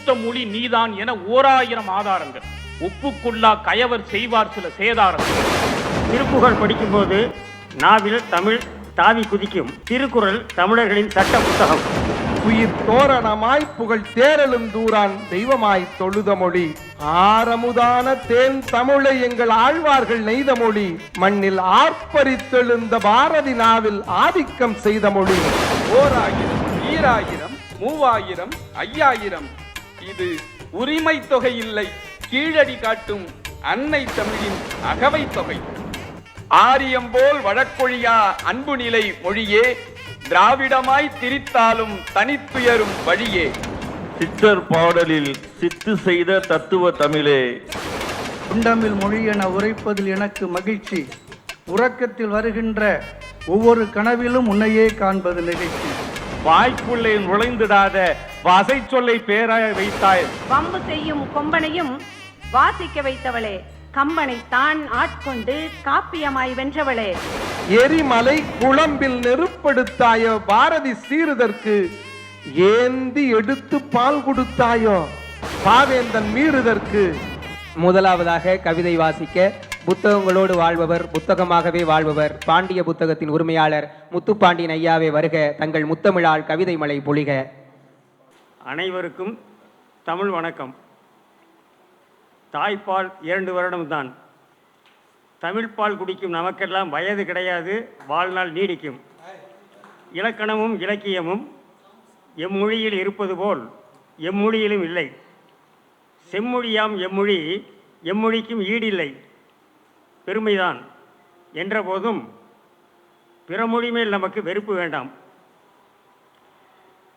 மூத்த மொழி நீதான் என 1000 ஆதாரங்கள். ஒப்புக்கொள்ளா கயவர் செய்வார் சில சேதாரங்கள். திருப்புகழ் படிக்கும்போது நாவில் தமிழ் தாவி குதிக்கும். திருக்குறள் தமிழர்களின் சட்ட புத்தகம். உயிர் தோரணமாய் புகழ் தேரலும் தூரான் தெய்வமாய் தொழுத மொழி. ஆரமுதான தேன் தமிழை எங்கள் ஆழ்வார்கள் நெய்த மொழி. மண்ணில் ஆர்ப்பரித்தெழுந்த பாரதி நாவில் ஆதிக்கம் செய்த மொழி. 1000 2000 3000 5000 இது உரிமை தொகை இல்லை, கீழடி காட்டும் அன்னை தமிழின் அகவை தொகை. ஆரியம் போல் வழக்கொழியா அன்பு நிலை மொழியே, திராவிடமாய் திரித்தாலும் தனித்துயரும் வழியே. சித்தர் பாடலில் சித்து செய்த தத்துவ தமிழே. உண்டமிழ் மொழி என உரைப்பதில் எனக்கு மகிழ்ச்சி. உறக்கத்தில் வருகின்ற ஒவ்வொரு கனவிலும் உன்னையே காண்பது நிகழ்ச்சி. வாய்ப்புள்ளே நுழைந்திடாத வசை சொல்லை பேராய வைத்தாய். வம்பு செய்யும் கொம்பனையும் வாசிக்க வைத்தவளே, கம்பனை தான் ஆட்கொண்டு காப்பியமாய் வென்றவளே. எரிமலை குழம்பில் நெருப்படுத்தாயோ பாரதி சீருதற்கு. ஏந்தி எடுத்து பால் கொடுத்தாயோ பாவேந்தன் மீறுதற்கு. முதலாவதாக கவிதை வாசிக்க புத்தகங்களோடு வாழ்பவர், புத்தகமாகவே வாழ்பவர், பாண்டிய புத்தகத்தின் உரிமையாளர் முத்துப்பாண்டியன் ஐயாவே வருக. தங்கள் முத்தமிழால் கவிதை மலை பொழிக. அனைவருக்கும் தமிழ் வணக்கம். தாய்ப்பால் 2 வருடம்தான். தமிழ்பால் குடிக்கும் நமக்கெல்லாம் வயது கிடையாது, வாழ்நாள் நீடிக்கும். இலக்கணமும் இலக்கியமும் எம்மொழியில் இருப்பது போல் எம்மொழியிலும் இல்லை. செம்மொழியாம் எம்மொழி எம்மொழிக்கும் ஈடில்லை. பெருமைதான் என்ற போதும் பிறமொழி மேல் நமக்கு வெறுப்பு வேண்டாம்.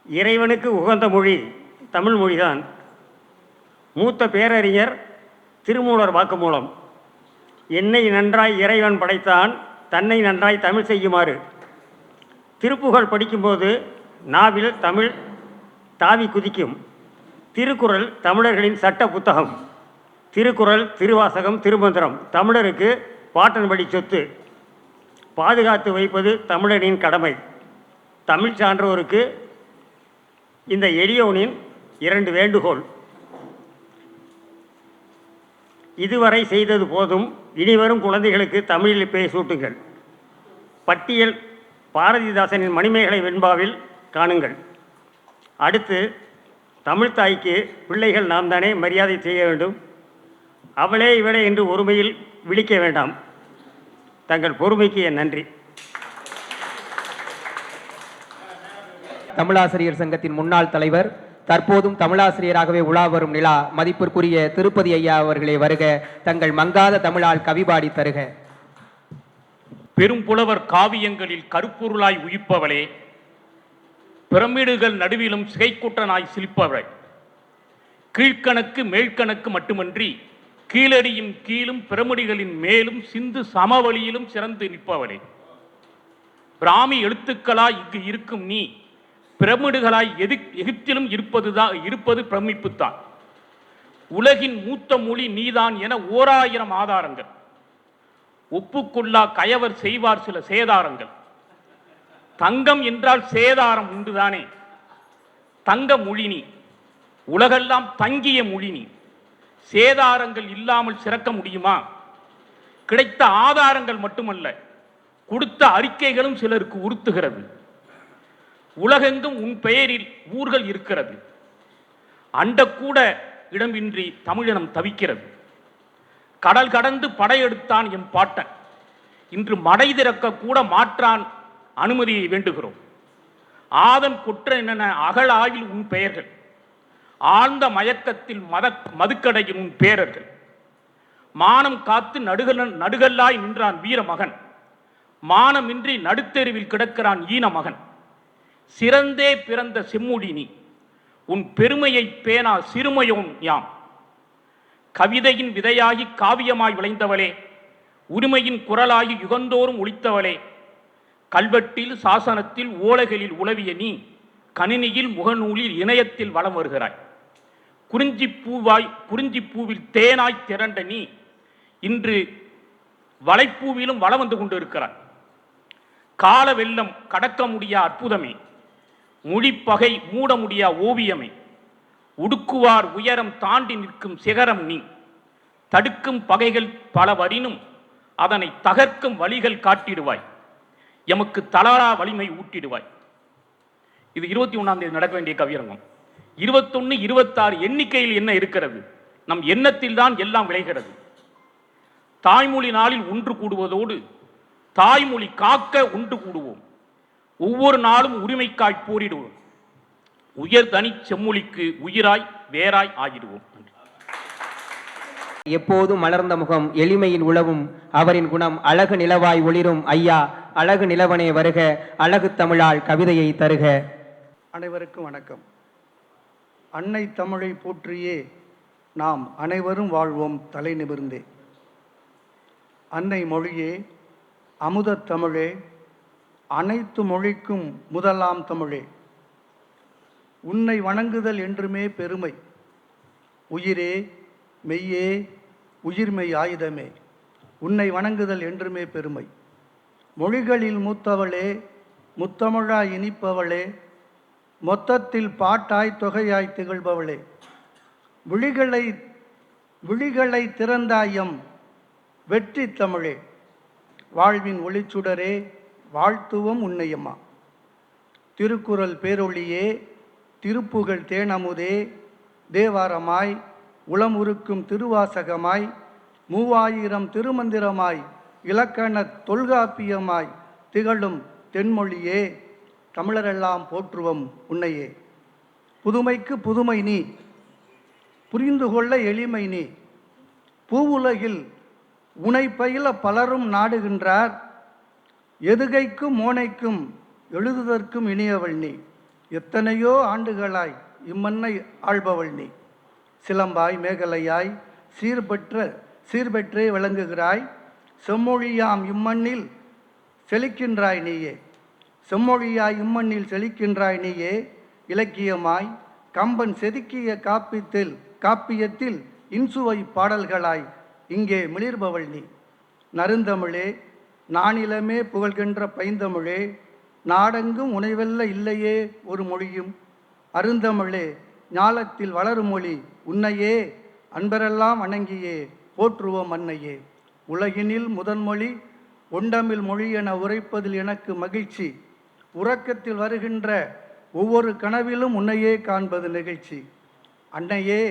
இறைவனுக்கு உகந்த மொழி தமிழ் மொழிதான். மூத்த பேரறிஞர் திருமூலர் வாக்குமூலம். என்னை நன்றாய் இறைவன் படைத்தான், தன்னை நன்றாய் தமிழ் செய்யுமாறு. திருப்புகழ் படிக்கும்போது நாவில் தமிழ் தாவி குதிக்கும். திருக்குறள் தமிழர்களின் சட்ட புத்தகம். திருக்குறள், திருவாசகம், திருமந்திரம் தமிழருக்கு பாட்டன்படி சொத்து. பாதுகாத்து வைப்பது தமிழரின் கடமை. தமிழ் சான்றோருக்கு இந்த எளியோனின் 2 வேண்டுகோள். இதுவரை செய்தது போதும், இனிவரும் குழந்தைகளுக்கு தமிழில் பெயர் சூட்டுங்கள். பட்டியல் பாரதிதாசனின் மணிமேகலை வெண்பாவில் காணுங்கள். அடுத்து தமிழ் தாய்க்கு பிள்ளைகள் நாம் தானே மரியாதை செய்ய வேண்டும். அவளே இவளே என்று ஒருமையில் விழிக்க வேண்டாம். தங்கள் பொறுமைக்கு என் நன்றி. தமிழாசிரியர் சங்கத்தின் முன்னாள் தலைவர், தற்போதும் தமிழாசிரியராகவே உலா வரும் நிலா மதிப்பிற்குரிய திருப்பதி ஐயா அவர்களே வருக. தங்கள் மங்காத தமிழால் கவிபாடி தருக. பெரும் புலவர் காவியங்களில் கருப்பொருளாய் உயிர்ப்பவளே, பிரமிடுகள் நடுவிலும் சிகைக்குட்டனாய் சிலிப்பவள். கீழ்கணக்கு மேல்கணக்கு மட்டுமன்றி கீழடியும் கீழும் பிரமிடுகளின் மேலும் சிந்து சமவெளியிலும் சிறந்து நிற்பவளே. பிராமி எழுத்துக்களாய் இங்கு இருக்கும் நீ பிரமிடுகளாய் எகிப்திலும் இருப்பது பிரமிப்புத்தான். உலகின் மூத்த மொழி நீதான் என 1000 ஆதாரங்கள். ஒப்புக்கொள்ளா கயவர் செய்வார் சில சேதாரங்கள். தங்கம் என்றால் சேதாரம் உண்டுதானே. தங்க மொழினி, உலகெல்லாம் தங்கிய மொழினி. சேதாரங்கள் இல்லாமல் சிறக்க முடியுமா? கிடைத்த ஆதாரங்கள் மட்டுமல்ல, கொடுத்த அறிக்கைகளும் சிலருக்கு உறுத்துகிறது. உலகெங்கும் உன் பெயரில் ஊர்கள் இருக்கிறது. அண்டக்கூட இடமின்றி தமிழினம் தவிக்கிறது. கடல் கடந்து படையெடுத்தான் என் பாட்டன். இன்று மடை திறக்க கூட மாற்றான் அனுமதியை வேண்டுகிறோம். ஆதன் குற்றன் என அகழாயில் உன் பெயர்கள். ஆழ்ந்த மயக்கத்தில் மதுக்கடையில் உன் பேரர்கள். மானம் காத்து நடுகல்லாய் நின்றான் வீர மகன். மானமின்றி நடுத்தெருவில் கிடக்கிறான் ஈன மகன். சிறந்தே பிறந்த செம்முடி நீ, உன் பெருமையை பேணா சிறுமையோன் யாம். கவிதையின் விதையாகி காவியமாய் விளைந்தவளே, உரிமையின் குரலாகி யுகந்தோறும் ஒலித்தவளே. கல்வெட்டில் சாசனத்தில் ஓலைகளில் உலவிய நீ கணினியில் முகநூலில் இணையத்தில் வலம் வருகிறாய். குறிஞ்சி பூவில் தேனாய் திரண்ட நீ இன்று வளைப்பூவிலும் வளம் வந்து கொண்டிருக்கிறாய். கால வெள்ளம் கடக்க முடியா அற்புதமே, மொழிப்பகை மூட முடியா ஓவியமே, உடுக்குவார் உயரம் தாண்டி நிற்கும் சிகரம் நீ. தடுக்கும் பகைகள் பலவரினும் அதனை தகர்க்கும் வழிகள் காட்டிடுவாய். எமக்கு தளரா வலிமை ஊட்டிடுவாய். இது 21ஆம் தேதி நடக்க வேண்டிய கவியரங்கம். 21, 26 எண்ணிக்கையில் என்ன இருக்கிறது? நம் எண்ணத்தில் தான் எல்லாம் விளைகிறது. தாய்மொழி நாளில் ஒன்று கூடுவதோடு தாய்மொழி காக்க ஒன்று கூடுவோம். ஒவ்வொரு நாளும் உரிமைக்காய் போரிடுவோம். உயர் தனி செம்மொழிக்கு உயிராய் வேராய் ஆகிடுவோம். எப்போதும் மலர்ந்த முகம் எளிமையின் உளவும் அவரின் குணம் அழகு நிலவாய் ஒளிரும் ஐயா அழகு நிலவனே வருக அழகு தமிழால் கவிதையை தருக. அனைவருக்கும் வணக்கம். அன்னை தமிழை போற்றியே நாம் அனைவரும் வாழ்வோம் தலை நிமிர்ந்தே. அன்னை மொழியே, அமுதத் தமிழே, அனைத்து மொழிக்கும் முதலாம் தமிழே, உன்னை வணங்குதல் என்றுமே பெருமை. உயிரே மெய்யே உயிர்மெய் ஆயுதமே, உன்னை வணங்குதல் என்றுமே பெருமை. மொழிகளில் மூத்தவளே, முத்தமிழாய் இனிப்பவளே, மொத்தத்தில் பாட்டாய் தொகையாய் திகழ்பவளே, விழிகளை திறந்தாயம் வெற்றி தமிழே, வாழ்வின் ஒளிச்சுடரே, வாழ்த்துவம் உன்னையம்மா. திருக்குறள் பேரொளியே, திருப்புகழ் தேனமுதே, தேவாரமாய் உளமுறுக்கும் திருவாசகமாய், 3000 திருமந்திரமாய், இலக்கண தொல்காப்பியமாய் திகழும் தென்மொழியே, தமிழரெல்லாம் போற்றுவோம் உன்னையே. புதுமைக்கு புதுமை நீ, புரிந்து கொள்ள எளிமை நீ, பூவுலகில் உனை பயில பலரும் நாடுகின்றார், எதுகைக்கும் மோனைக்கும் எழுதுதற்கும் இனியவள் நீ, எத்தனையோ ஆண்டுகளாய் இம்மண்ணை ஆள்பவள் நீ, சிலம்பாய் மேகலையாய் சீர்பெற்றே விளங்குகிறாய், செம்மொழியாம் இம்மண்ணில் செழிக்கின்றாய் நீயே, செம்மொழியாய் இம்மண்ணில் செழிக்கின்றாய் நீயே. இலக்கியமாய் கம்பன் செதுக்கிய காப்பியத்தில் இன்சுவை பாடல்களாய் இங்கே மிளிர்பவள் நீ. நறுந்தமிழே, நானிலமே புகழ்கின்ற பைந்தமிழே, நாடெங்கும் உனைவெல்ல இல்லையே ஒரு மொழியும். அருந்தமிழே, ஞாலத்தில் வளரும் மொழி உன்னையே, அன்பரெல்லாம் வணங்கியே போற்றுவோம் அன்னையே. உலகினில் முதன்மொழி ஒண்டமிழ் மொழி என உரைப்பதில் எனக்கு மகிழ்ச்சி. உறக்கத்தில் வருகின்ற ஒவ்வொரு கனவிலும் உன்னையே காண்பது நிகழ்ச்சி. அன்னையே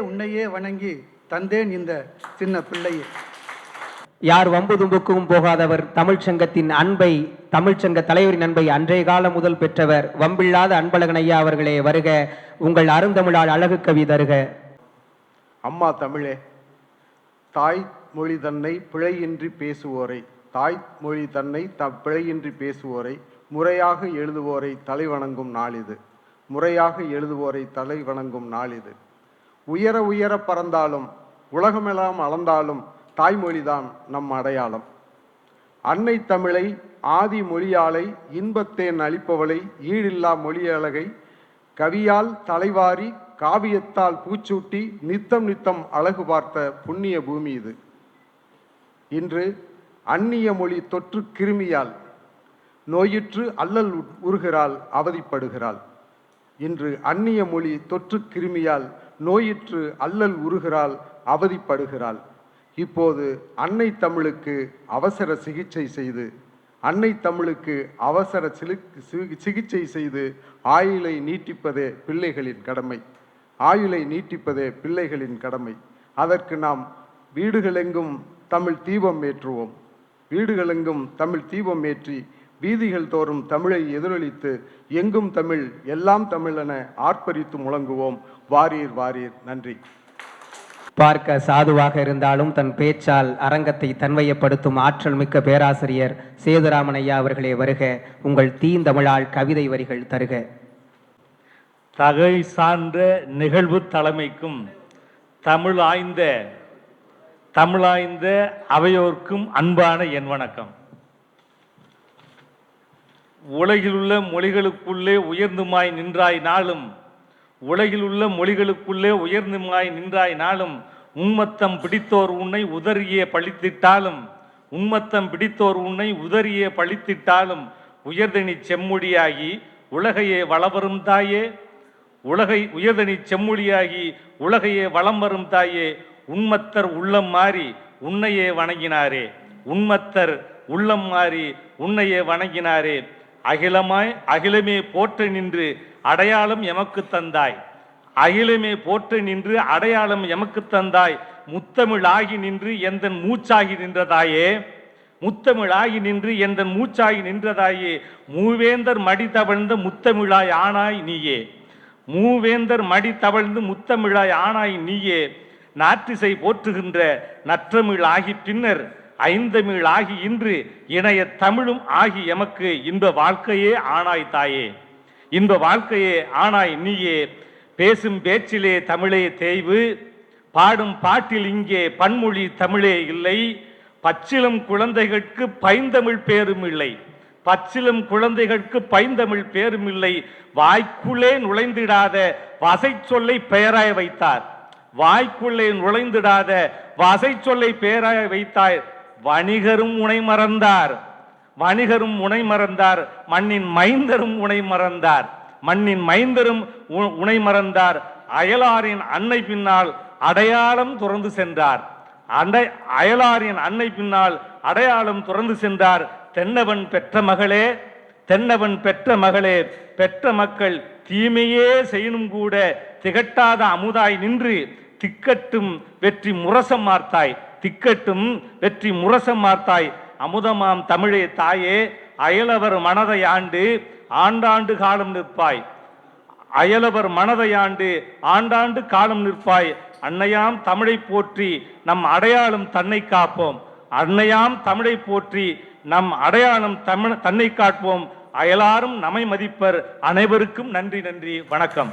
உன்னையே வணங்கி தந்தேன் இந்த சின்ன பிள்ளையே. யார் வம்பு தும்புக்கும் போகாதவர், தமிழ்ச்சங்கத்தின் அன்பை, தமிழ்ச்சங்க தலைவரின் அன்பை அன்றைய காலம் முதல் பெற்றவர் வம்பில்லாத அன்பழகன் ஐயா அவர்களே வருக. உங்கள் அருந்தமிழால் அழகு கவி தருக. அம்மா தமிழே, தாய் மொழி தன்னை பிழையின்றி பேசுவோரை, தாய் மொழி தன்னை பிழையின்றி பேசுவோரை, முறையாக எழுதுவோரை தலை வணங்கும் நாள் இது, முறையாக எழுதுவோரை தலை வணங்கும் நாள் இது. உயர உயர பறந்தாலும் உலகமெல்லாம் அளந்தாலும் தாய்மொழிதான் நம் அடையாளம். அன்னை தமிழை ஆதி மொழியாளை இன்பத்தேன் அளிப்பவளை ஈடில்லா மொழியழகை கவியால் தலைவாரி காவியத்தால் பூச்சூட்டி நித்தம் நித்தம் அழகு பார்த்த புண்ணிய பூமி இது. இன்று அந்நிய மொழி தொற்று கிருமியால் நோயுற்று அல்லல் உறுகிறாள், அவதிப்படுகிறாள். இன்று அந்நிய மொழி தொற்று கிருமியால் நோயுற்று அல்லல் உறுகிறாள், அவதிப்படுகிறாள். இப்போது அன்னை தமிழுக்கு அவசர சிகிச்சை செய்து, அன்னை தமிழுக்கு அவசர சிகிச்சை செய்து ஆயுளை நீட்டிப்பதே பிள்ளைகளின் கடமை, ஆயுளை நீட்டிப்பதே பிள்ளைகளின் கடமை. அதற்கு நாம் வீடுகளெங்கும் தமிழ் தீபம் ஏற்றுவோம். வீடுகளெங்கும் தமிழ் தீபம் ஏற்றி வீதிகள் தோறும் தமிழை எதிரொலித்து எங்கும் தமிழ் எல்லாம் தமிழ் என ஆர்ப்பரித்து முழங்குவோம். வாரீர் வாரீர். நன்றி. பார்க்க சாதுவாக இருந்தாலும் தன் பேச்சால் அரங்கத்தை தன்மையப்படுத்தும் ஆற்றல் மிக்க பேராசிரியர் சேதுராமன் ஐயா அவர்களே வருக. உங்கள் தீந்தமிழால் கவிதை வரிகள் தருக. தகை சார்ந்த நிகழ்வு தலைமைக்கும் தமிழாய்ந்த அவையோர்க்கும் அன்பான என் வணக்கம். உலகிலுள்ள மொழிகளுக்குள்ளே உயர்ந்துமாய் நின்றாய் நாளும், உலகிலுள்ள மொழிகளுக்குள்ளே உயர்ந்துமாய் நின்றாய் நாளும், உன்மத்தம் பிடித்தோர் உன்னை உதறியே பழித்திட்டாலும், உன்மத்தம் பிடித்தோர் உன்னை உதறியே பழித்திட்டாலும், உயர்தனி செம்மொழியாகி உலகையே வளவரும் தாயே, உலகை உயர்தனி செம்மொழியாகி உலகையே வலம் வரும் தாயே, உண்மத்தர் உள்ளம் மாறி உன்னையே வணங்கினாரே, உண்மத்தர் உள்ளம் மாறி உன்னையே வணங்கினாரே. அகிலமே போற்ற நின்று அடையாளம் எமக்கு தந்தாய், அகிலமே போற்ற நின்று அடையாளம் எமக்கு தந்தாய். முத்தமிழாகி நின்று எந்தன் மூச்சாகி நின்றதாயே, முத்தமிழாகி நின்று எந்தன் மூச்சாகி நின்றதாயே. மூவேந்தர் மடி தவழ்ந்த முத்தமிழாய் ஆனாய் நீயே, மூவேந்தர் மடி தவழ்ந்து முத்தமிழாய் ஆனாய் நீயே. நாற்றிசை போற்றுகின்ற நற்றமிழ் ஆகி பின்னர் ஐந்தமிழ் ஆகி இன்று இணைய தமிழும் ஆகி எமக்கு இன்ப வாழ்க்கையே ஆனாய் தாயே, இன்ப வாழ்க்கையே ஆனாய் நீயே. பேசும் பேச்சிலே தமிழே தேய்வு, பாடும் பாட்டில் இங்கே பன்மொழி தமிழே இல்லை. பச்சிலம் குழந்தைகளுக்கு பைந்தமிழ் பேரும் இல்லை, பச்சிலம் குழந்தைகளுக்கு பைந்தமிழ் பேரும் இல்லை. வாய்க்குள்ளே நுழைந்திடாத வசை சொல்லை பெயராய் வைத்தார், வாய்க்குள்ளே நுழைந்திடாத வசை சொல்லை பெயராய் வைத்தார். வணிகரும் உனை மறந்தார், வணிகரும் உனை மறந்தார். மண்ணின் மைந்தரும் உனை மறந்தார், மண்ணின் மைந்தரும் உனை மறந்தார். அயலாரின் அன்னை பின்னால் அடையாளம் துறந்து சென்றார், அயலாரின் அன்னை பின்னால் அடையாளம் துறந்து சென்றார். தென்னவன் பெற்ற மகளே, தென்னவன் பெற்ற மகளே, பெற்ற மக்கள் தீமையே செய்யணும் கூட திகட்டாத அமுதாய் நின்று திக்கட்டும் வெற்றி முரசம் மார்த்தாய், திக்கட்டும் வெற்றி முரசம் மார்த்தாய். அமுதமாம் தமிழே தாயே, அயலவர் மனதை ஆண்டு ஆண்டாண்டு காலம் நிற்பாய், அயலவர் மனதை ஆண்டு ஆண்டாண்டு காலம் நிற்பாய். அன்னையாம் தமிழை போற்றி நம் அடையாளம் தன்னை காப்போம், அன்னையாம் தமிழை போற்றி நம் அடையாளம் தன்னை காட்போம். அயலாரும் நம்மை மதிப்பர். அனைவருக்கும் நன்றி, நன்றி, வணக்கம்.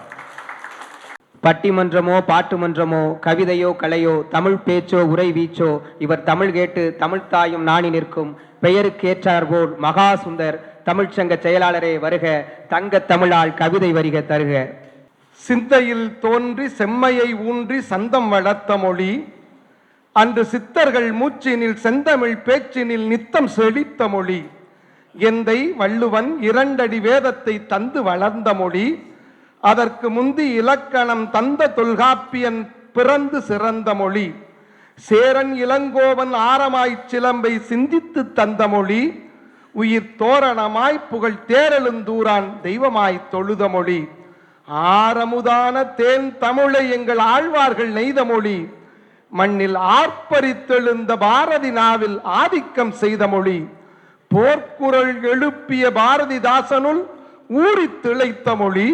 பட்டிமன்றமோ பாட்டுமன்றமோ கவிதையோ கலையோ தமிழ் பேச்சோ உரை வீச்சோ இவர் தமிழ் கேட்டு தமிழ்த்தாயும் நாணி நிற்கும் பெயருக்கேற்றார்போல் மகா சுந்தர் தமிழ்ச்சங்க செயலாளரே வருக. தங்க தமிழால் கவிதை வரிக தருக. சிந்தையில் தோன்றி செம்மையை ஊன்றி சந்தம் வளர்த்த மொழி, அன்று சித்தர்கள் மூச்சினில் செந்தமிழ் பேச்சினில் நித்தம் செழித்த மொழி. எந்தை வள்ளுவன் 2 அடி வேதத்தை தந்து வளர்ந்த மொழி, அதற்கு முந்தி இலக்கணம் தந்த தொல்காப்பியன் பிறந்து சிறந்த மொழி. சேரன் இளங்கோவன் ஆரமாய்ச் சிலம்பை சிந்தித்து தந்த மொழி, உயிர் தோரணமாய் புகழ் தேரழுந்தூரான் தெய்வமாய் தொழுத மொழி. ஆரமுதான தேன் தமிழை எங்கள் ஆழ்வார்கள் நெய்த மொழி, மண்ணில் ஆர்ப்பரித்தெழுந்த பாரதி நாவில் ஆதிக்கம் செய்த மொழி. போர்க்குரல் எழுப்பிய பாரதிதாசனுள் ஊறி திளைத்த மொழி,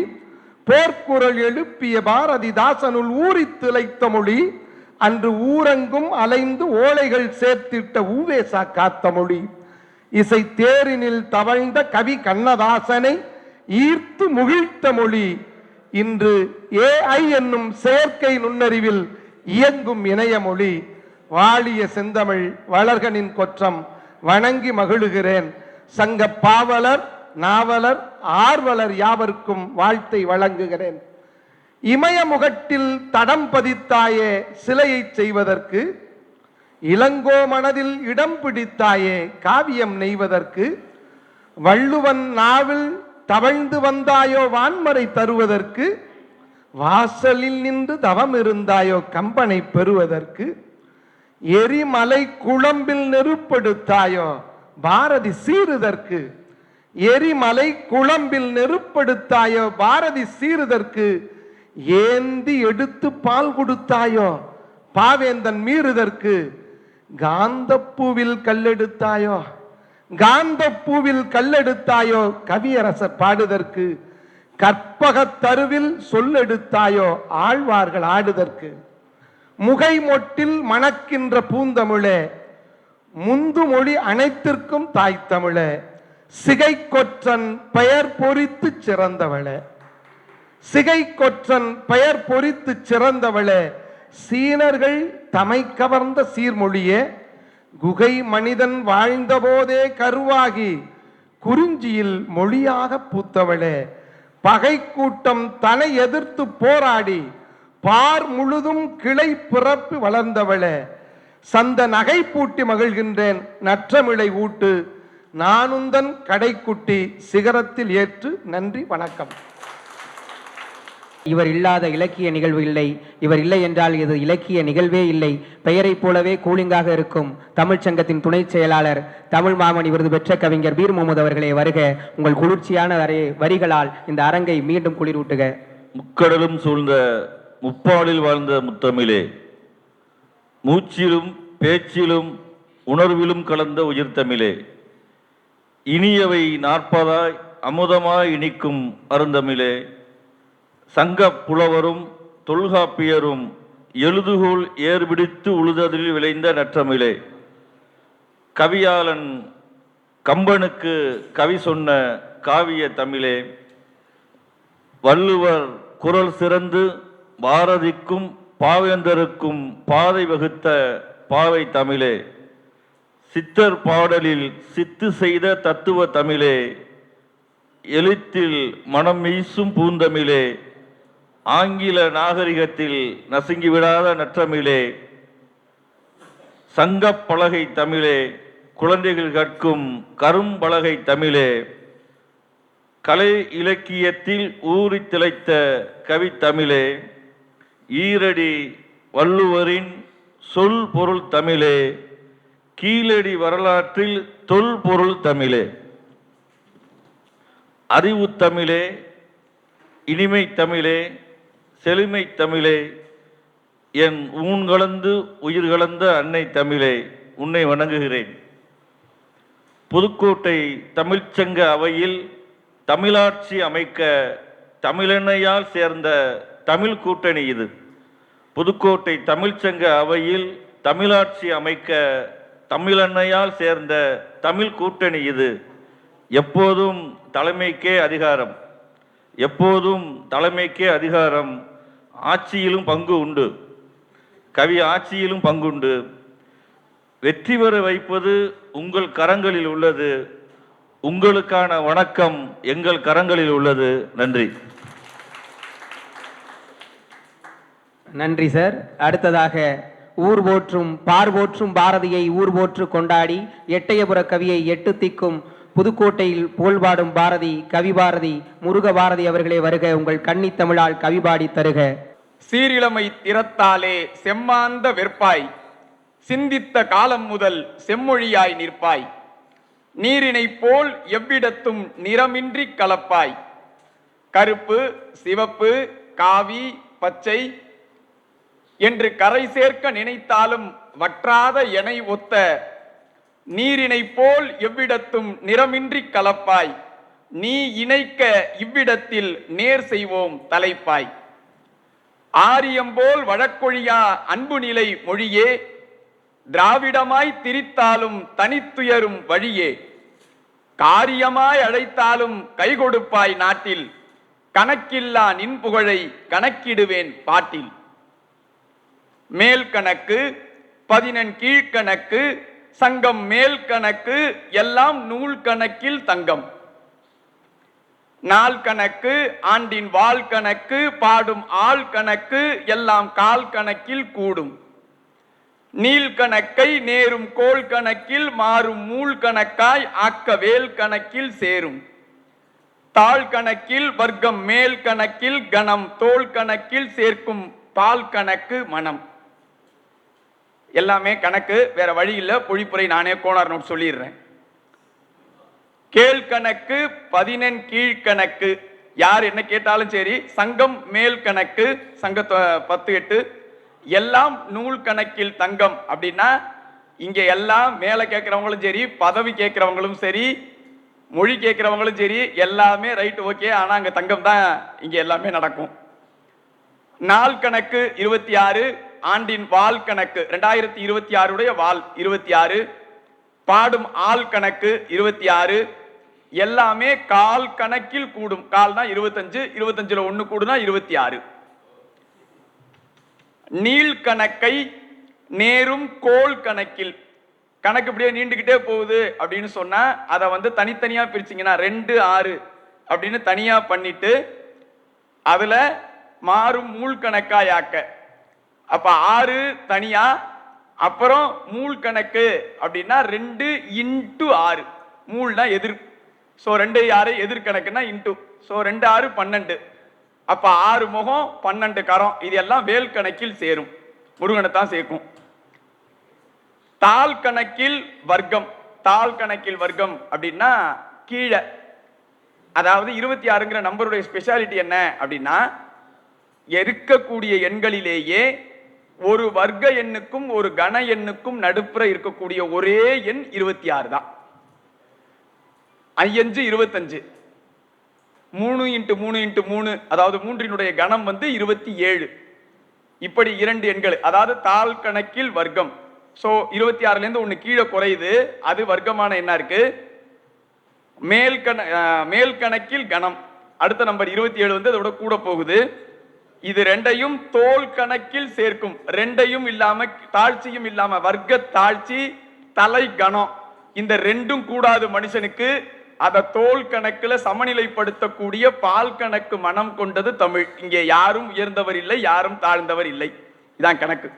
போர்க்குரல் எழுப்பிய பாரதிதாசனுள் ஊறி திளைத்த மொழி. அன்று ஊரெங்கும் அலைந்து ஓலைகள் சேர்த்திட்ட ஊவேசா காத்த மொழி. இசை தேரினில் தவழ்ந்த கவி கண்ணதாசனை ஈர்த்து முகிழ்த்த மொழி. இன்று AI என்னும் செயற்கை நுண்ணறிவில் இயங்கும் இணைய மொழி. வாழிய செந்தமிழ் வளர்கனின் கொற்றம் வணங்கி மகிழுகிறேன். சங்க பாவலர் நாவலர் ஆர்வலர் யாவருக்கும் வாழ்த்தை வழங்குகிறேன். இமய முகட்டில் தடம் பதித்தாயே சிலையை செய்வதற்கு, இளங்கோ மனதில் இடம் பிடித்தாயே காவியம் நெய்வதற்கு, வள்ளுவன் நாவில் தவழ்ந்து வந்தாயோ வான்மறை தருவதற்கு, வாசலில் நின்று தவம் இருந்தாயோ கம்பனை பெறுவதற்கு, எரிமலை குழம்பில் நெருப்படுத்தாயோ பாரதி சீறுதற்கு, எரிமலை குழம்பில் நெருப்படுத்தாயோ பாரதி சீறுதற்கு, ஏந்தி எடுத்து பால் கொடுத்தாயோ பாவேந்தன் மீறுதற்கு, காந்தப்பூவில் கல்லெடுத்தாயோ காந்தப்பூவில் கல்லெடுத்தாயோ கவியரசர் பாடுதற்கு, கற்பகத் தருவில் சொல்லெடுத்தாயோ ஆழ்வார்கள் ஆடுதற்கு, முகை மொட்டில் மணக்கின்ற பூந்தமிழே முந்து மொழி அனைத்திற்கும் தாய் தமிழே, சிகை கொற்றன் பெயர் பொறித்து சிறந்தவளே, சிகை கொற்றன் பெயர் பொறித்து சிறந்தவளே, சீனர்கள் தமை கவர்ந்த சீர்மொழியே, குகை மனிதன் வாழ்ந்த போதே கருவாகி குறிஞ்சியில் மொழியாக பூத்தவளே, பகை கூட்டம் தன்னை எதிர்த்து போராடி பார் முழுதும் கிளை பிறப்பு வளர்ந்தவளே, சந்த நகை பூட்டி மகிழ்கின்றேன் நற்றமிழை ஊட்டு, நானுந்தன் கடைக்குட்டி சிகரத்தில் ஏற்று. நன்றி, வணக்கம். இவர் இல்லாத இலக்கிய நிகழ்வு இல்லை, இவர் இல்லை என்றால் இது இலக்கிய நிகழ்வே இல்லை. பெயரைப் போலவே கூலிங்காக இருக்கும் தமிழ்ச்சங்கத்தின் துணை செயலாளர் தமிழ் மாமணி விருது பெற்ற கவிஞர் பீர் முகமது அவர்களே வருக. உங்கள் குளிர்ச்சியான வரிகளால் இந்த அரங்கை மீண்டும் குளிரூட்டுக. முக்கடலும் சூழ்ந்த முப்பாலில் வாழ்ந்த முத்தமிழே, மூச்சிலும் பேச்சிலும் உணர்விலும் கலந்த உயிர்த்தமிழே, இனியவை நாற்பதாய் அமுதமாய் இனிக்கும் அருந்தமிழே, சங்க புலவரும் தொல்காப்பியரும் எழுதுகோள் ஏர்பிடித்து உழுததில் விளைந்த நற்றமிழே, கவியாளன் கம்பனுக்கு கவி சொன்ன காவிய தமிழே, வள்ளுவர் குரல் சிறந்து பாரதிக்கும் பாவேந்தருக்கும் பாதை வகுத்த பாவை தமிழே, சித்தர் பாடலில் சித்து செய்த தத்துவ தமிழே, எழுத்தில் மனம் வீசும் பூந்தமிழே, ஆங்கில நாகரிகத்தில் நசுங்கிவிடாத நற்றமிழே, சங்கப் பலகை தமிழே, குழந்தைகள் கற்கும் கரும்பலகை தமிழே, கலை இலக்கியத்தில் ஊறி திளைத்த கவித்தமிழே, ஈரடி வள்ளுவரின் சொல் பொருள் தமிழே, கீழடி வரலாற்றில் தொல் பொருள் தமிழே, அறிவு தமிழே, இனிமை தமிழே, செழுமை தமிழே, என் ஊன் கலந்து உயிர் கலந்த அன்னை தமிழே, உன்னை வணங்குகிறேன். புதுக்கோட்டை தமிழ்ச்சங்க அவையில் தமிழாட்சி அமைக்க தமிழெண்ணையால் சேர்ந்த தமிழ் கூட்டணி இது. புதுக்கோட்டை தமிழ்ச்சங்க அவையில் தமிழாட்சி அமைக்க தமிழெண்ணையால் சேர்ந்த தமிழ் கூட்டணி இது. எப்போதும் தலைமைக்கே அதிகாரம், எப்போதும் தலைமைக்கே அதிகாரம். ஆட்சியிலும் பங்கு உண்டு, கவி ஆட்சியிலும் பங்குண்டு. வெற்றி பெற வைப்பது உங்கள் கரங்களில் உள்ளது. உங்களுக்கான வணக்கம் எங்கள் கரங்களில் உள்ளது. நன்றி. நன்றி சார். அடுத்ததாக ஊர் போற்றும் பார் போற்றும் பாரதியை ஊர் போற்று கொண்டாடி எட்டயபுர கவியை எட்டு திக்கும் புதுக்கோட்டையில் புகழ்பாடும் பாரதி கவி பாரதி முருக பாரதி அவர்களே வருக. உங்கள் கன்னி தமிழால் கவிபாடி தருக. சீரிழமை திறத்தாலே செம்மாந்த வெற்பாய், சிந்தித்த காலம் முதல் செம்மொழியாய் நிற்பாய், நீரினை போல் எவ்விடத்தும் நிறமின்றி கலப்பாய், கருப்பு சிவப்பு காவி பச்சை என்று கரை சேர்க்க நினைத்தாலும் வற்றாத எனை ஒத்த நீரினை போல் எவ்விடத்தும் நிறமின்றி கலப்பாய், நீ இணைக்க இவ்விடத்தில் நேர் செய்வோம் தலைப்பாய், ஆரியம்போல் வழக்கொழியா அன்பு நிலை மொழியே, திராவிடமாய் திரித்தாலும் தனித்துயரும் வழியே, காரியமாய் அழைத்தாலும் கை கொடுப்பாய் நாட்டில், கணக்கில்லா நின் புகழை கணக்கிடுவேன் பாட்டில், மேல் கணக்கு 11 கீழ்கணக்கு சங்கம் மேல் கணக்கு எல்லாம் நூல் கணக்கில் தங்கம், நாள் கணக்கு ஆண்டின் வால் கணக்கு பாடும் ஆள் கணக்கு எல்லாம் கால் கணக்கில் கூடும், நீள் கணக்கை நேரும் கோள் கணக்கில் மாறும் மூல் கணக்காய் ஆக்க வேல் கணக்கில் சேரும், தாழ் கணக்கில் வர்க்கம் மேல் கணக்கில் கணம் தோல் கணக்கில் சேர்க்கும் பால் கணக்கு மனம். எல்லாமே கணக்கு, வேற வழி இல்ல. பொழிப்புரை நானே கோனார் நோட் சொல்லிடுறேன். கேள் கணக்கு 11 கீழ்கணக்கு, யார் என்ன கேட்டாலும் சரி. சங்கம் மேல் கணக்கு, சங்க 10-8 எல்லாம் நூல் கணக்கில் தங்கம். அப்படின்னா இங்க எல்லாம் மேல கேட்கிறவங்களும் சரி, பதவி கேட்கிறவங்களும் சரி, மொழி கேட்கிறவங்களும் சரி, எல்லாமே ரைட் ஓகே. ஆனா அங்க தங்கம் தான் இங்க எல்லாமே நடக்கும். நாள் கணக்கு 26, ஆண்டின் வால் கணக்கு 2026 வால் 26, பாடும் ஆள் கணக்கு 26 எல்லாமே கால் கணக்கில் கூடும். கால்னா 25, 25ல 1 கூடுனா 26. நீள் கணக்கை நேரும் கோள் கணக்கில், கணக்கு இப்படியே நீண்டுகிட்டே போகுது அப்படின்னு சொன்னா அதை தனித்தனியா பிரிச்சிங்கன்னா 2, 6 அப்படின்னு தனியா பண்ணிட்டு அதுல மாறும் மூல் கணக்காயாக்க, அப்ப 6 தனியா, அப்புறம் மூல் கணக்கு அப்படின்னா 2 × 6, மூல்னா எதிர். So 2 6 எதிர்கணக்குன்னா into. சோ 2 6 12, அப்ப 6 முகம் 12 கரம், இது எல்லாம் வேல் கணக்கில் சேரும், முருகனை தான் சேர்க்கும். தாள் கணக்கில் வர்க்கம், தாள் கணக்கில் வர்க்கம் அப்படின்னா கீழே, அதாவது 26ங்கிற நம்பருடைய ஸ்பெஷாலிட்டி என்ன அப்படின்னா, இருக்கக்கூடிய எண்களிலேயே ஒரு வர்க்க எண்ணுக்கும் ஒரு கண எண்ணுக்கும் நடுப்புற இருக்கக்கூடிய ஒரே எண் 26 தான். 5 25, 3 × 3 × 3, அதாவது 3னுடைய கணம் வந்து 27. இப்படி 2 எண்கள், அதாவது தாள் கணக்கில் வர்க்கம். சோ 26ல இருந்து ஒண்ணு கீழே குறையுது, அது வர்க்கமான என்ன இருக்கு. மேல் கணக்கில் கணம், அடுத்த நம்பர் 27 வந்து அதோட கூட போகுது. இது ரெண்டையும் தோல் கணக்கில் சேர்க்கும், ரெண்டையும் இல்லாம தாழ்ச்சியும் இல்லாம வர்க்க தாழ்ச்சி தலை கணம், இந்த ரெண்டும் கூடாது மனுஷனுக்கு. அத தோல் கணக்குல சமநிலைப்படுத்தக்கூடிய பால் கணக்கு மனம் கொண்டது தமிழ். இங்கே யாரும் உயர்ந்தவர் இல்லை, யாரும் தாழ்ந்தவர் இல்லை, இதான் கணக்கு.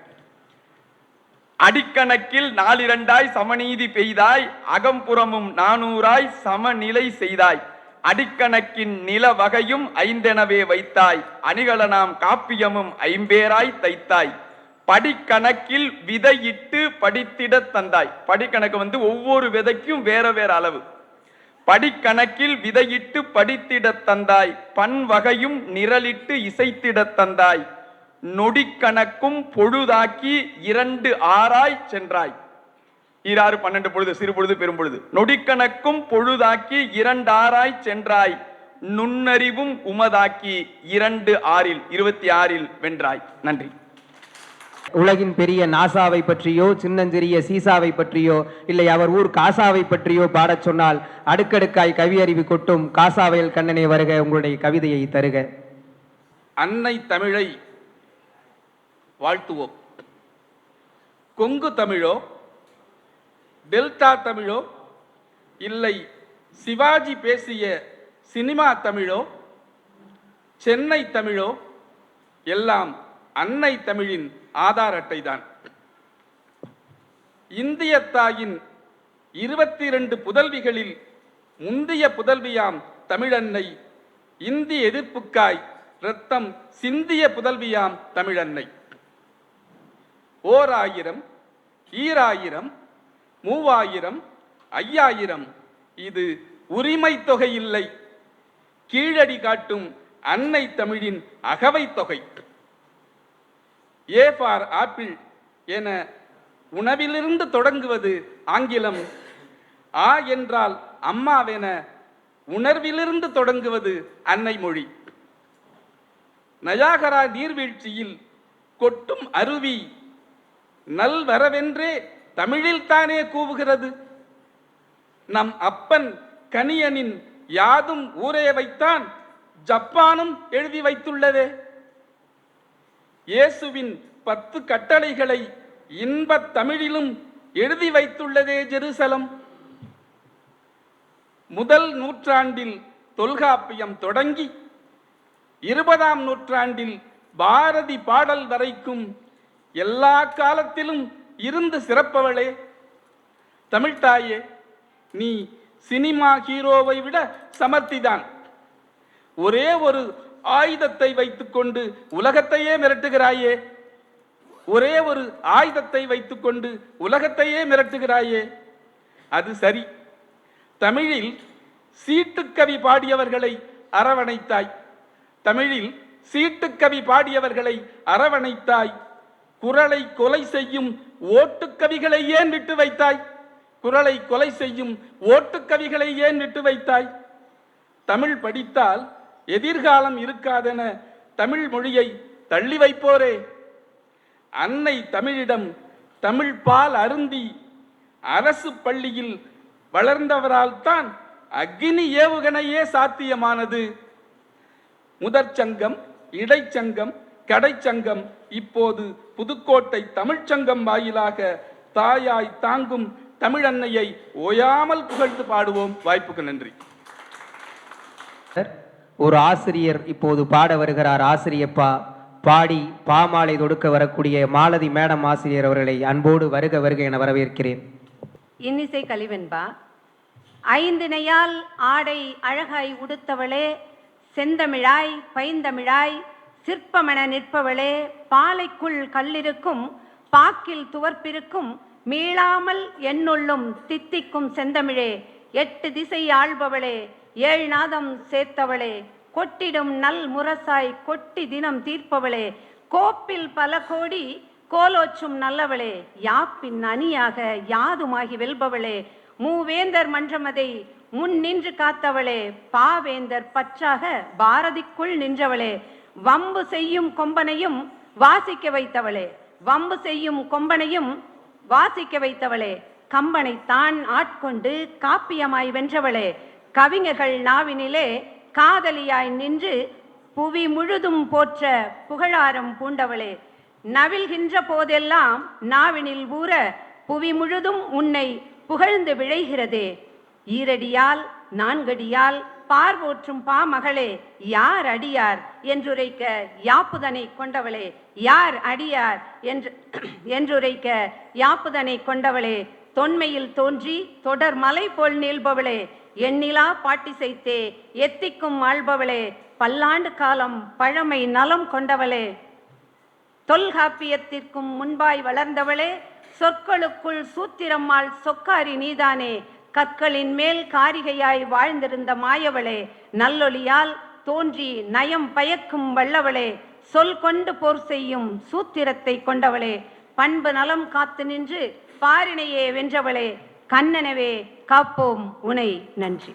அடிக்கணக்கில் 4 சமநீதி பெய்தாய், அகம்புறமும் 400 சமநிலை செய்தாய். அடிக்கணக்கின் நில வகையும் 5 வைத்தாய், அணிகளனாம் காப்பியமும் 5 தைத்தாய். படிக்கணக்கில் விதையிட்டு படித்திட தந்தாய். படிக்கணக்கு வந்து ஒவ்வொரு விதைக்கும் வேற வேற அளவு. படிக்கணக்கில் விதையிட்டு படித்திட தந்தாய், பண் வகையும் நிரலிட்டு இசைத்திட தந்தாய். நொடிக்கணக்கும் பொழுதாக்கி 2 ஆராய் சென்றாய். 6 12 பொழுது, சிறு பொழுது பெரும் பொழுது. நொடிக்கணக்கும் பொழுதாக்கி 2 ஆராய் சென்றாய். நுண்ணறிவும் உமதாக்கி 2 6 26 வென்றாய். நன்றி. உலகின் பெரிய நாசாவை பற்றியோ சின்னஞ்சிறிய சீசாவை பற்றியோ இல்லை அவர் ஊர் காசாவை பற்றியோ பாடச் சொன்னால் அடுக்கடுக்காய் கவியறிவு கொட்டும் காசாவயல் கண்ணனே வருக, உங்களுடைய கவிதையை தருக. அன்னை தமிழை வாழ்த்துவோம். கொங்கு தமிழோ, டெல்டா தமிழோ, இல்லை சிவாஜி பேசிய சினிமா தமிழோ, சென்னை தமிழோ, எல்லாம் அன்னை தமிழின் ஆதார் அட்டை தான். இந்திய தாயின் 22 புதல்விகளில் முந்திய புதல்வியாம் தமிழன்னை, இந்திய எதிர்ப்புக்காய் இரத்தம் சிந்திய புதல்வியாம் தமிழன்னை. 1000, 2000, 3000, 5000 இது உரிமை தொகை இல்லை, கீழடி காட்டும் அன்னை தமிழின் அகவை தொகை. ஏ ஃபார் ஆப்பிள் என உணவிலிருந்து தொடங்குவது ஆங்கிலம், ஆ என்றால் அம்மாவென உணர்விலிருந்து தொடங்குவது அன்னை மொழி. நயாகரா நீர்வீழ்ச்சியில் கொட்டும் அருவி நல் வரவென்றே தமிழில் தானே கூவுகிறது. நம் அப்பன் கணியனின் யாதும் ஊரே வைத்தான் ஜப்பானும் எழுதி வைத்துள்ளதே. இயேசுவின் 10 கட்டளைகளை இன்பத் தமிழிலும் எழுதி வைத்துள்ளதே ஜெருசலம். முதல் நூற்றாண்டில் தொல்காப்பியம் தொடங்கி 20ஆம் நூற்றாண்டில் பாரதி பாடல் வரைக்கும் எல்லா காலத்திலும் இருந்து சிறப்பவளே தமிழ்த்தாயே, நீ சினிமா ஹீரோவை விட சமர்த்திதான். ஒரே ஒரு ஆயுதத்தை வைத்துக்கொண்டு உலகத்தையே மிரட்டுகிறாயே, ஒரே ஒரு ஆயுதத்தை வைத்துக்கொண்டு உலகத்தையே மிரட்டுகிறாயே, அது சரி. தமிழில் சீட்டுக்கவி பாடியவர்களை அரவணைத்தாய், தமிழில் சீட்டுக்கவி பாடியவர்களை அரவணைத்தாய். குறளை கொலை செய்யும் ஓட்டுக்கவிகளை ஏன் விட்டு வைத்தாய்? குறளை கொலை செய்யும் ஓட்டுக்கவிகளை ஏன் விட்டு வைத்தாய்? தமிழ் படித்தால் எதிர்காலம் இருக்காதென தமிழ் மொழியை தள்ளி வைப்போரே, அன்னை தமிழிடம் தமிழ் பால் அருந்தி அரசு பள்ளியில் வளர்ந்தவரால் தான் அக்னி ஏவுகணையே சாத்தியமானது. முதற்சங்கம், இடைச்சங்கம், கடைச்சங்கம், இப்போது புதுக்கோட்டை தமிழ்ச்சங்கம் வாயிலாக தாயாய் தாங்கும் தமிழன்னையை ஓயாமல் புகழ்ந்து பாடுவோம். வாய்ப்புக்கு நன்றி. ஒரு ஆசிரியர் இப்போது பாட வருகிறார். ஆசிரியப்பா பாடி பாமாலை தொடுக்க வரக்கூடிய மாலதி மேடம் ஆசிரியர் அவர்களை அன்போடு வருக வருக என வரவேற்கிறேன். இன்னிசை கலிவென்பா, ஐந்தினையால் ஆடை அழகாய் உடுத்தவளே, செந்தமிழாய் பைந்தமிழாய் சிற்பமென நிற்பவளே, பாலைக்குள் கல்லிருக்கும் பாக்கில் துவர்ப்பிருக்கும் மீளாமல் என்னுள்ளும் தித்திக்கும் செந்தமிழே, 8 திசை ஆள்பவளே, 7 நாதம் சேர்த்தவளே, கொட்டிடும் நல் முரசாய் கொட்டி தினம் தீர்ப்பவளே, கோப்பில் பல கோடி கோலோச்சும் நல்லவளே, யாப்பின் அணியாக யாதுமாகி வெல்பவளே, மூவேந்தர் மன்றமதை முன் நின்று காத்தவளே, பாவேந்தர் பற்றாக பாரதிக்குள் நின்றவளே, வம்பு செய்யும் கொம்பனையும் வாசிக்க வைத்தவளே, வம்பு செய்யும் கொம்பனையும் வாசிக்க வைத்தவளே, கம்பனை தான் ஆட்கொண்டு காப்பியமாய் வென்றவளே, கவிஞர்கள் நாவினிலே காதலியாய் நின்று புவி முழுதும் போற்ற புகழாரம் பூண்டவளே, நவில்கின்ற போதெல்லாம் நாவினில் ஊற புவி முழுதும் உன்னை புகழ்ந்து விழைகிறதே, ஈரடியால் 4 அடியால் பார்வோற்றும் பாமகளே, யார் அடியார் என்றுரைக்க யாப்புதனை கொண்டவளே, யார் அடியார் என்றுரைக்க யாப்புதனை கொண்டவளே, தொன்மையில் தோன்றி தொடர் மலை போல் நீள்பவளே, எண்ணிலா பாட்டிசைத்தே எத்திக்கும் ஆள்பவளே, பல்லாண்டு காலம் பழமை நலம் கொண்டவளே, தொல்காப்பியத்திற்கும் முன்பாய் வளர்ந்தவளே, சொற்களுக்குள் சூத்திரம்மாள் சொக்காரி நீதானே, கற்களின் மேல் காரிகையாய் வாழ்ந்திருந்த மாயவளே, நல்லொலியால் தோன்றி நயம் பயக்கும் வல்லவளே, சொல் கொண்டு போர் செய்யும் சூத்திரத்தை கொண்டவளே, பண்பு நலம் காத்து நின்று பாரினையே வென்றவளே, கண்ணனவே காப்போம் உனை. நன்றி.